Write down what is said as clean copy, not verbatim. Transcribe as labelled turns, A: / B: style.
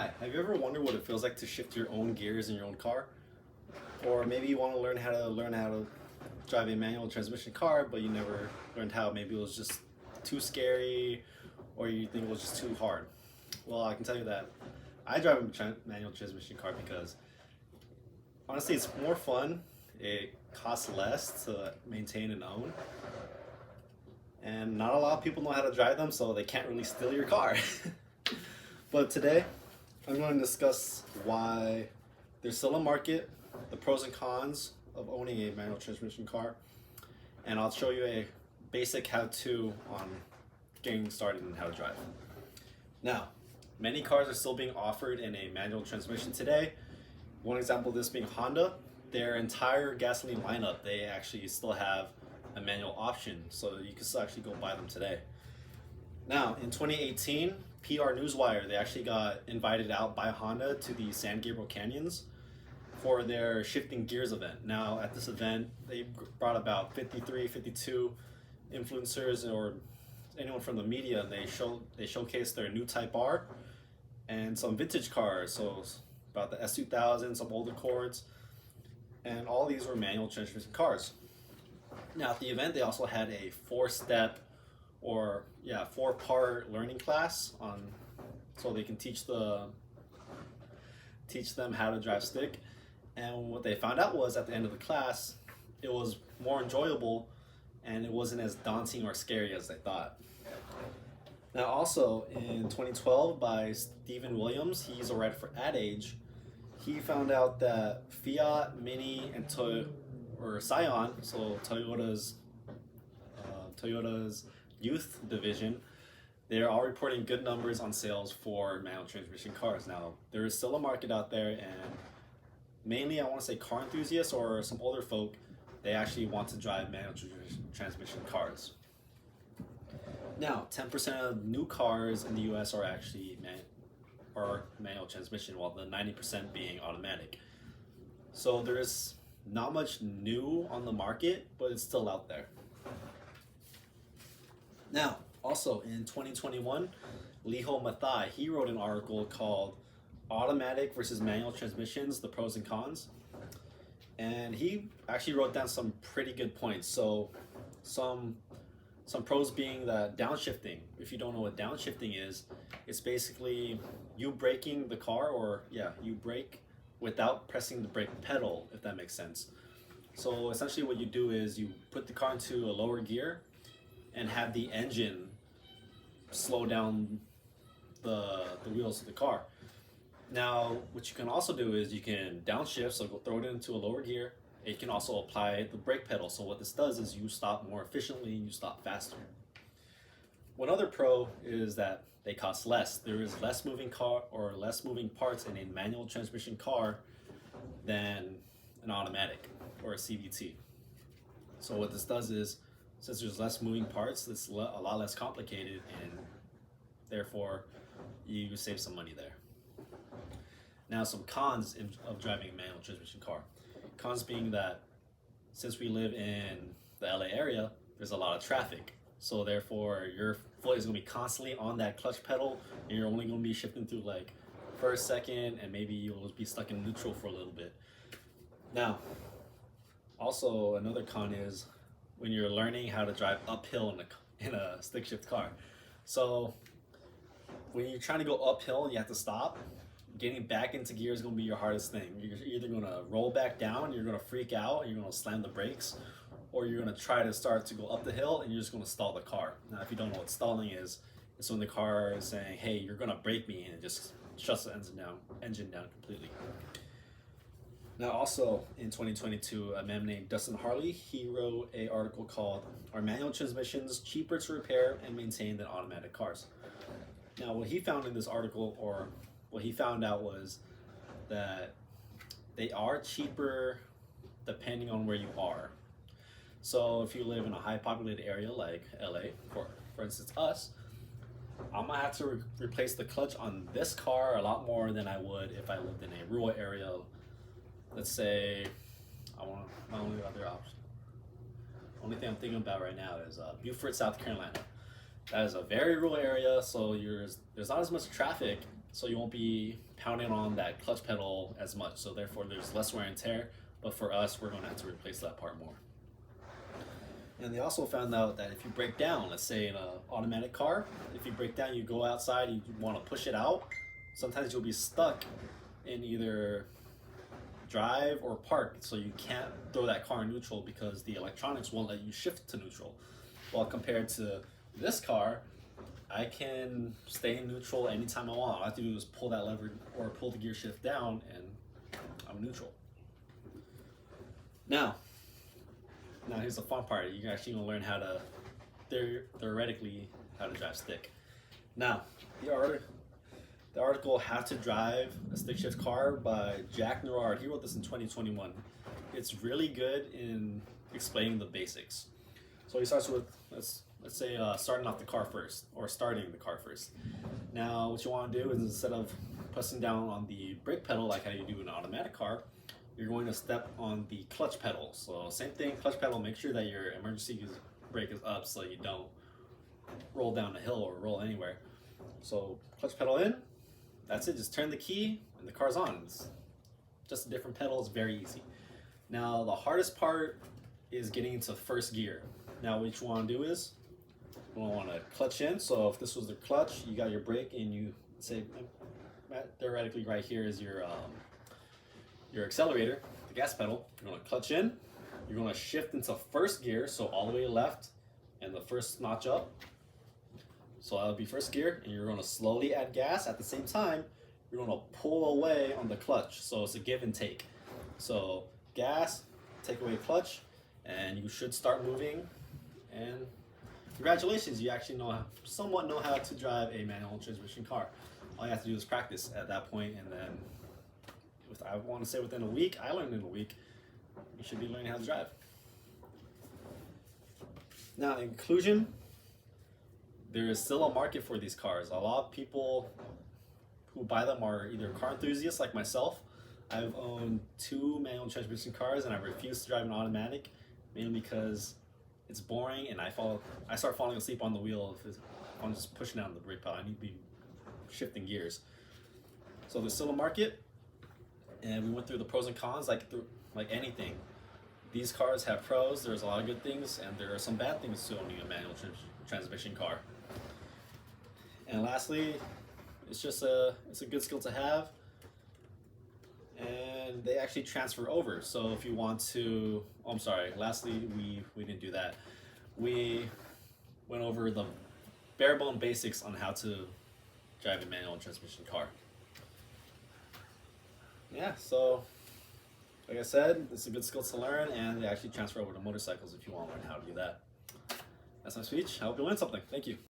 A: Hi, have you ever wondered what it feels like to shift your own gears in your own car? Or maybe you want to learn how to drive a manual transmission car, but you never learned how. Maybe it was just too scary, or you think it was just too hard. Well, I can tell you that I drive a manual transmission car because honestly, it's more fun. It costs less to maintain and own, and not a lot of people know how to drive them, so they can't really steal your car. But today, I'm going to discuss why there's still a market, the pros and cons of owning a manual transmission car, and I'll show you a basic how-to on getting started and how to drive. Now, many cars are still being offered in a manual transmission today. One example of this being Honda. Their entire gasoline lineup, they actually still have a manual option, so you can still actually go buy them today. Now, in 2018, PR Newswire, they actually got invited out by Honda to the San Gabriel Canyons for their shifting gears event. Now, at this event, they brought about 53, 52 influencers or anyone from the media, and they showcased their new Type R and some vintage cars, so about the S2000, some older Accords, and all these were manual transmission cars. Now, at the event, they also had a four-part learning class on, so they can teach them how to drive stick. And what they found out was at the end of the class, it was more enjoyable and it wasn't as daunting or scary as they thought. Now, also in 2012, by Stephen Williams, he's a writer for Ad Age. He found out that Fiat, Mini, and Scion, so Toyota's youth division, they're all reporting good numbers on sales for manual transmission cars. Now, there is still a market out there, and mainly I want to say car enthusiasts or some older folk, they actually want to drive manual transmission cars. Now, 10% of new cars in the US are actually manual transmission, while the 90% being automatic. So there is not much new on the market, but it's still out there. Now, also in 2021, Liho Mathai, he wrote an article called Automatic versus Manual Transmissions, the Pros and Cons. And he actually wrote down some pretty good points. So some pros being that downshifting. If you don't know what downshifting is, it's basically you braking the car, you brake without pressing the brake pedal, if that makes sense. So essentially what you do is you put the car into a lower gear and have the engine slow down the wheels of the car. Now, what you can also do is you can downshift, so go throw it into a lower gear. You can also apply the brake pedal. So what this does is you stop more efficiently and you stop faster. One other pro is that they cost less. There is less moving parts in a manual transmission car than an automatic or a CVT. So what this does is, since there's less moving parts, it's a lot less complicated, and therefore you save some money there. Now, some cons of driving a manual transmission car. Cons being that since we live in the LA area, there's a lot of traffic. So therefore your foot is going to be constantly on that clutch pedal, and you're only going to be shifting through like first, second, and maybe you'll be stuck in neutral for a little bit. Now, also another con is when you're learning how to drive uphill in a stick shift car. So when you're trying to go uphill and you have to stop, getting back into gear is going to be your hardest thing. You're either going to roll back down, you're going to freak out, and you're going to slam the brakes, or you're going to try to start to go up the hill and you're just going to stall the car. Now, if you don't know what stalling is, it's when the car is saying, hey, you're going to brake me, and it just shuts the engine down completely. Now, also in 2022, a man named Dustin Harley, he wrote an article called Are Manual Transmissions Cheaper to Repair and Maintain Than Automatic Cars? Now, what he found in this article, or what he found out, was that they are cheaper depending on where you are. So if you live in a high populated area like LA, for instance us, I'm gonna have to replace the clutch on this car a lot more than I would if I lived in a rural area. Let's say my only other option. Only thing I'm thinking about right now is Beaufort, South Carolina. That is a very rural area, so there's not as much traffic, so you won't be pounding on that clutch pedal as much. So therefore there's less wear and tear, but for us, we're gonna have to replace that part more. And they also found out that if you break down, let's say in an automatic car, if you break down, you go outside, you want to push it out, sometimes you'll be stuck in either drive or park, so you can't throw that car in neutral because the electronics won't let you shift to neutral. While compared to this car, I can stay in neutral anytime I want. All I have to do is pull that lever or pull the gear shift down and I'm neutral. Now here's the fun part. You're actually gonna learn how to theoretically how to drive stick. Now, the article How to Drive a Stick Shift Car by Jack Nerard. He wrote this in 2021. It's really good in explaining the basics. So he starts with, let's say starting the car first. Now what you want to do is, instead of pressing down on the brake pedal like how you do in an automatic car, you're going to step on the clutch pedal. So same thing, clutch pedal, make sure that your emergency brake is up so you don't roll down a hill or roll anywhere. So clutch pedal in, that's it, just turn the key and the car's on. It's just a different pedal, it's very easy. Now the hardest part is getting into first gear. Now what you want to do is, you want to clutch in. So if this was the clutch, you got your brake and you say, theoretically right here is your accelerator, the gas pedal. You're going to clutch in, you're going to shift into first gear, so all the way left and the first notch up. So that'll be first gear, and you're going to slowly add gas. At the same time, you're going to pull away on the clutch, so it's a give and take. So gas, take away clutch, and you should start moving. And congratulations, you actually somewhat know how to drive a manual transmission car. All you have to do is practice at that point, and then I want to say within a week, I learned in a week, you should be learning how to drive. Now, in conclusion, there is still a market for these cars. A lot of people who buy them are either car enthusiasts like myself. I've owned 2 manual transmission cars and I refuse to drive an automatic, mainly because it's boring and I start falling asleep on the wheel if I'm just pushing down the brake pedal. I need to be shifting gears. So there's still a market, and we went through the pros and cons like anything. These cars have pros, there's a lot of good things, and there are some bad things to owning a manual transmission car. And lastly, it's a good skill to have, and they actually transfer over. So if you want to, lastly, we didn't do that. We went over the bare bone basics on how to drive a manual transmission car. Yeah, so like I said, it's a good skill to learn, and they actually transfer over to motorcycles if you want to learn how to do that. That's my speech. I hope you learned something. Thank you.